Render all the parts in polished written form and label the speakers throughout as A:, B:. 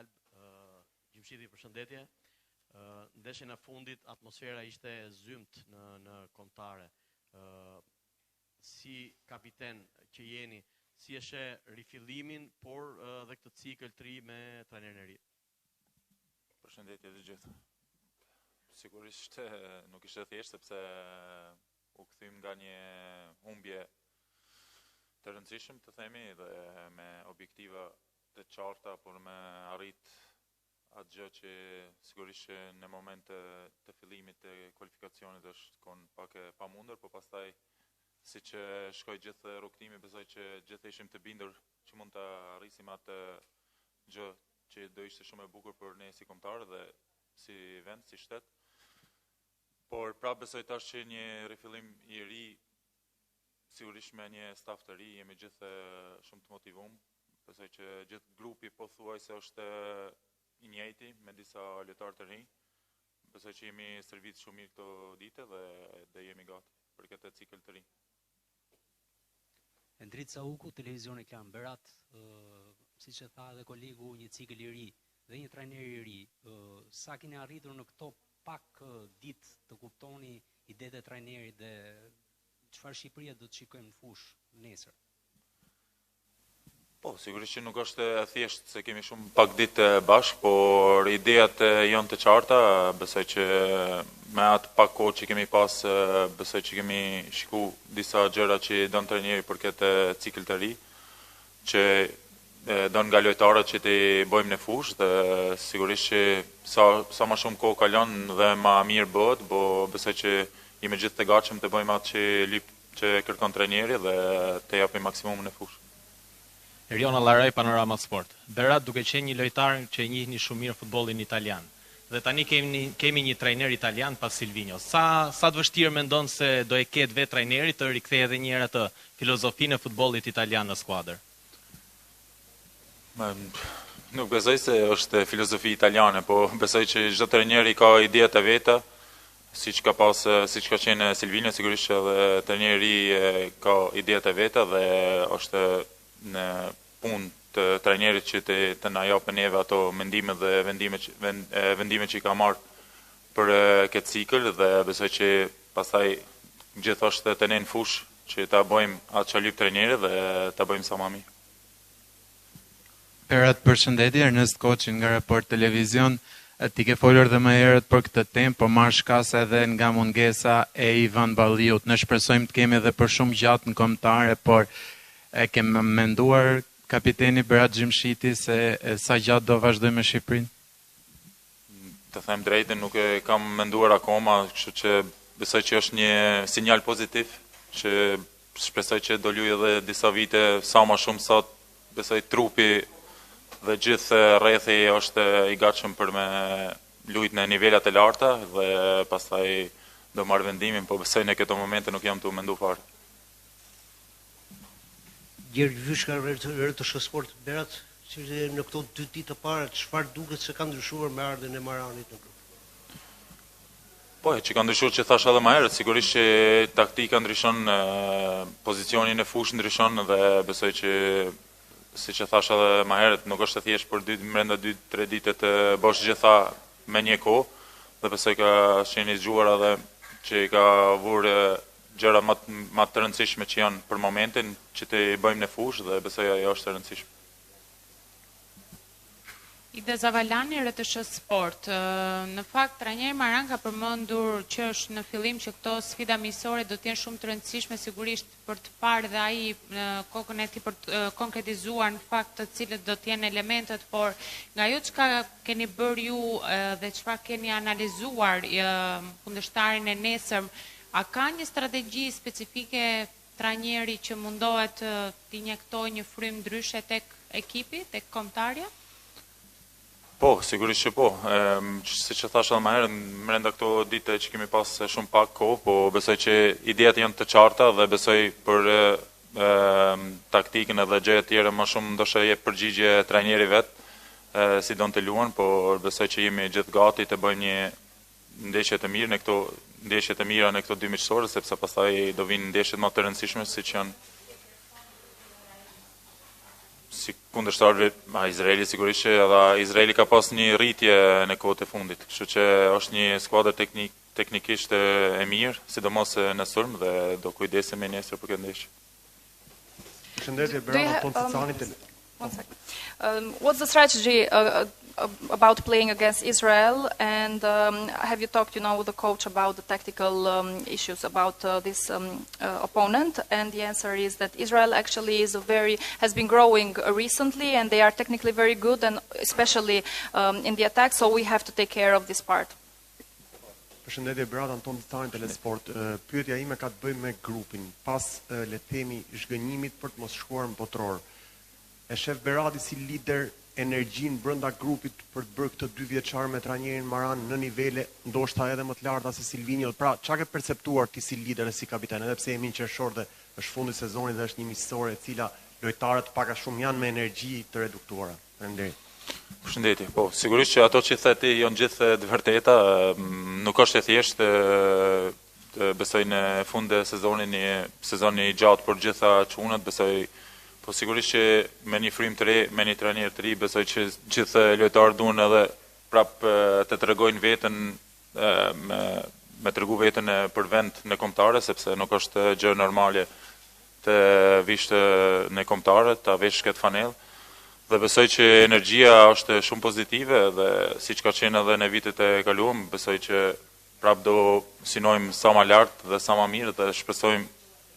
A: Alb, Gjimshiti përshëndetje. Ndeshjen e fundit atmosfera ishte zymt në kombëtare. Si kapiten që jeni, si e sheh rifillimin, por dhe këtë cikël të ri me trajnerin e ri?
B: Përshëndetje të gjithë. Sigurisht nuk ishte thjesht sepse u kthym nga një humbje të rëndësishme, të themi, dhe me objektiva të qarta, por me arrit atë gjë që sigurisht në moment të fillimit të kualifikacionit është kon pak e pamundur, por pastaj siç shkoi gjithë rrugtimi, besoj që gjithë ishim të bindur që mund ta arrisim atë gjë që do ishte shumë e bukur për ne si kombëtar dhe si vend, si shtet. Por prapë besoj tash që një rifillim i ri, sigurisht me një staf të ri, jemi gjithë shumë të motivuar. Besoj që gjithë grupi pothuajse është i njëjti me disa lojtarë të rinj. Besoj që jemi servit shumë mirë këto ditë dhe jemi gati për këtë cikël të ri.
C: Endrit Sauku, televizioni Klan Berat, siç e tha edhe kolegu, një cikël i ri dhe një trajner i ri. Sa keni arritur në këto pak ditë të kuptoni idetë e trajnerit dhe çfarë Shqipëria do të shikojmë në fushë nesër?
B: Po, sigurisht që nuk është e thjeshtë se kemi shumë pak ditë bashkë, por ideat janë të qarta. Besoj që me atë pak kohë që kemi pas, besoj që kemi shiku disa gjëra që don trajneri për këtë cikël të ri, që don nga lojtarët që t'i bëjmë në fushë, dhe sigurisht që sa më shumë kohë kalon dhe më mirë bëhet, po besoj që jemi gjithë të gatshëm të bëjmë atë që kërkon trajneri dhe të japim maksimumin në fushë.
D: Riona Laraj, Panorama Sport. Berat duke qenë një lojtar që njihni shumë mirë futbollin italian. Dhe tani kemi një trajner italian pas Silvino. Sa të vështirë mendon se do e ketë vetë trajneri të rikthejë edhe një herë atë filozofinë e futbollit italian në skuadër?
B: Nuk besoj se është filozofi italiane, po besoj që çdo trajneri ka ideat e veta, siç ka qenë Silvino, sigurisht edhe trajneri ka ideat e veta dhe është në punë të trajnerit që të na japë neve ato mendime dhe vendime që i ka marrë për këtë cikël, dhe besoj që pastaj gjithashtu të ne në fushë që ta bëjmë atë që lyp trajneri dhe ta bëjmë sa më mirë.
E: Berat, përshëndetje, Ernest Koçi nga Report Televizion. Ti ke folur dhe më herët për këtë temë, por marr shkas edhe nga mungesa e Ivan Balliut. Ne shpresojmë të kemi edhe për shumë gjatë në kombëtare, por e kemë menduar kapiteni Berat Gjimshiti se sa gjatë do vazhdoj me Shqipërinë?
B: Të them drejtën, nuk e kam menduar akoma, kështu që besoj që është një sinjal pozitiv, që shpresoj që do luaj edhe disa vite sa më shumë sa besoj trupi dhe gjithë rrethi është i gatshëm për me luajtur në nivelat e larta dhe pastaj do marr vendimin, po besoj në këto momente nuk jam të menduar fare.
F: Gjergj Vyshka, RTS Sport. Berat, në këto 2 ditë të para, çfarë duket se ka ndryshuar me ardhen e Maranit në klub?
B: Po, që ka ndryshuar që thash edhe më herët, sigurisht që taktika ndryshon, pozicioni në fushë ndryshon dhe besoj që siç e thash edhe më herët, nuk është e thjeshtë për brenda 2-3 ditë të bësh gjitha me një kohë, dhe besoj ka qenë i zgjuar edhe që ka vurë gjëra më të rëndësishme që janë për momentin që të bëjmë në fushë dhe besoj ajo është e rëndësishme.
G: Ida Zavalani, RTS Sport. Në fakt, trajneri Maran ka përmendur që është në fillim që këto sfida miqësore do të jenë shumë të rëndësishme, sigurisht për të parë dhe ai në kokën e tij për të konkretizuar në fakt të cilët do të jenë elementet, por nga ajo çka keni bërë ju dhe çfarë keni analizuar kundërshtarin e nesër, a ka një strategji specifike trajneri që mundohet të injektojë një frymë ndryshe tek ekipi, tek kombëtarja?
B: Po, sigurisht që po. Siç e thash edhe më herët, brenda këto ditë që kemi pas shumë pak kohë, po besoj që ideat janë të qarta dhe besoj për taktikën edhe gjëra të tjera më shumë ndoshta jep përgjigje trajneri vet, si don të luan, por besoj që jemi gjithë gati të bëjmë një ndeshje të mirë në këto 2 miqësore, sepse pastaj do vinë ndeshjet më të rëndësishme si kundërshtarëve, Izraeli sigurisht që edhe Izraeli ka pas një rritje në kohët e fundit, kështu që është një skuadër teknikisht e mirë, sidomos në sulm dhe do kujdesemi nesër për këtë ndeshje.
F: Përshëndetje, Berat Poncicani.
H: One second. What's the strategy about playing against Israel? And have you talked, with the coach about the tactical issues about this opponent? And the answer is that Israel actually has been growing recently, and they are technically very good, and especially in the attack. So we have to take care of this part.
F: Përshëndetje, Berat Anton Ditani, Telesport. Pyetja ime ka të bëjë me grupin. Pas le të themi zhgënjimit për të mos shkuar në botror. E shef Berati si lider energjin brenda grupit për të bërë këtë 2 vjeçar me trajnerin Maran në nivele ndoshta edhe më të larta se Silvinio. Pra, çka ke perceptuar ti si lider e si kapiten, edhe pse jemi në qershor dhe është fundi i sezonit dhe është një miqësore e cila lojtarët pak a shumë janë me energji të reduktuara. Faleminderit.
B: Përshëndetje. Po, sigurisht që ato që the ti janë gjithë të vërteta, nuk është e thjeshtë besoj në fund të sezonit, një sezon i gjatë për gjitha çunat, besoj. Po sigurisht që me një frymë të re, me një trajner të ri, besoj që gjithë lojtarët duhen edhe prap të tregojnë veten, me tregu veten për vend në kombëtare, sepse nuk është gjë normale të vish në kombëtare, ta vesh këtë fanell. Dhe besoj që energjia është shumë pozitive dhe siç ka qenë edhe në vitet e kaluam, besoj që prap do synojmë sa më lart dhe sa më mirë dhe shpresojmë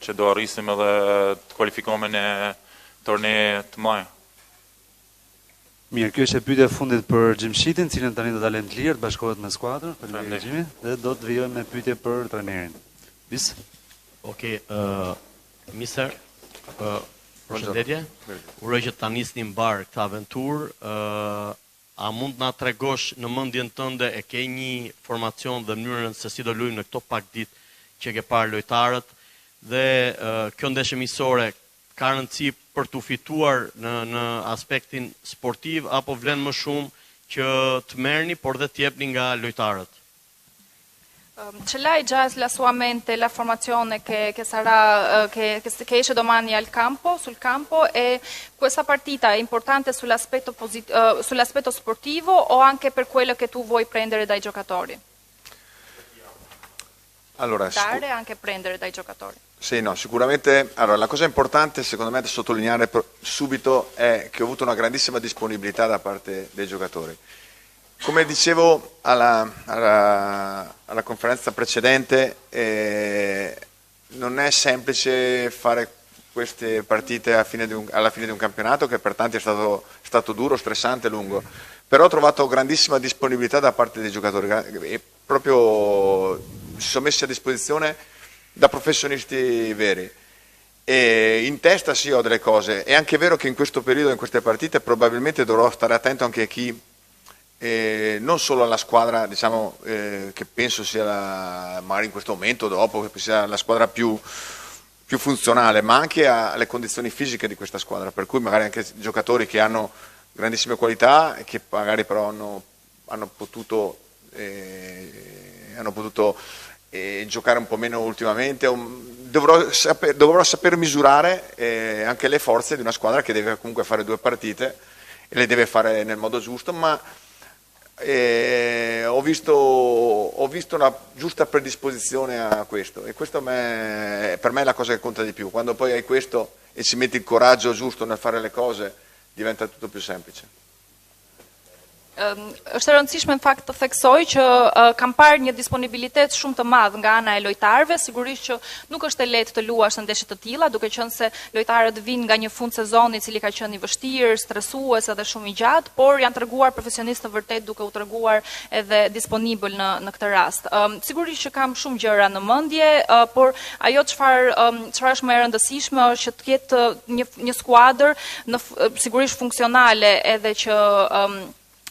B: që do arrisim edhe të kualifikohemi në torne të mëdha.
I: Mirë, kjo është e pyetja e fundit për Xhimshitin, cilën tani do ta lëmë të lirë të bashkohet me skuadrën, faleminderit Xhimi, dhe do të vijojmë me pyetje për trajnerin. Bis.
A: Okej, mister, përshëndetje. Uroj që ta nisni mbar këtë aventurë. A mund na tregosh në mendjen tënde, e ke një formacion dhe mënyrën se si do luajmë në këto pak ditë që ke parë lojtarët dhe kjo ndeshje miqësore ka rëndësi për të fituar në aspektin sportiv apo vlen më shumë që të merrni por dhe të jepni nga lojtarët?
H: Ce l'hai già la sua mente la formazione che sarà che esce domani sul campo, e questa partita è importante sull'aspetto sportivo o anche per quello che tu vuoi prendere dai giocatori?
J: Allora,
H: dare e anche prendere dai giocatori.
J: Sì, no, sicuramente. Allora, la cosa importante secondo me da sottolineare subito è che ho avuto una grandissima disponibilità da parte dei giocatori. Come dicevo alla conferenza precedente, non è semplice fare queste partite alla fine di un campionato che per tanti è stato duro, stressante, lungo, però ho trovato grandissima disponibilità da parte dei giocatori e proprio si sono messi a disposizione da professionisti veri. E in testa sì, ho delle cose. È anche vero che in questo periodo, in queste partite, probabilmente dovrò stare attento anche a chi, non solo alla squadra, diciamo, che penso sia magari in questo momento, dopo, che sia la squadra più funzionale, ma anche alle condizioni fisiche di questa squadra, per cui magari anche giocatori che hanno grandissime qualità e che magari però hanno potuto giocare un po' meno ultimamente. Dovrò saper misurare anche le forze di una squadra che deve comunque fare 2 partite e le deve fare nel modo giusto, ma ho visto una giusta predisposizione a questo, e questo per me è la cosa che conta di più. Quando poi hai questo e ci metti il coraggio giusto nel fare le cose, diventa tutto più semplice.
H: Është e rëndësishme në fakt të theksoj që kam parë një disponibilitet shumë të madh nga ana e lojtarëve, sigurisht që nuk është e lehtë të luash në ndeshje të tilla, duke qenë se lojtarët vinë nga një fund sezoni i cili ka qenë i vështirë, stresues edhe shumë i gjatë, por janë treguar profesionistë të vërtet duke u treguar edhe disponibil në këtë rast. Sigurisht që kam shumë gjëra në mendje, por ajo çfarë është më e rëndësishme është që të ketë një skuadër sigurisht funksionale edhe që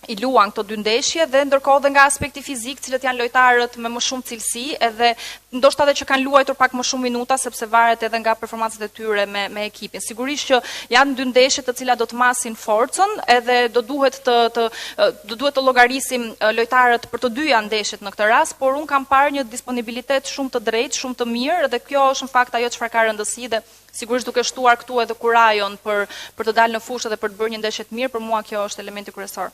H: I luan këto 2 ndeshje dhe ndërkohë dhe nga aspekti fizik, cilët janë lojtarët me më shumë cilësi, edhe ndoshta edhe që kanë luajtur pak më shumë minuta sepse varet edhe nga performancat e tyre me ekipin. Sigurisht që janë 2 ndeshje të cilat do të masin forcën, edhe do duhet të llogarisim lojtarët për të dyja ndeshjet në këtë rast, por un kam parë një disponibilitet shumë të drejtë, shumë të mirë, dhe kjo është në fakt ajo çfarë ka rëndësi dhe Sigurisht duke shtuar këtu edhe kurajon për të dalë në fushë dhe për të bërë një ndeshje të mirë, për mua kjo është elementi kryesor.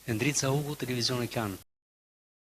C: Endrica Ugu, Televizioni Kan.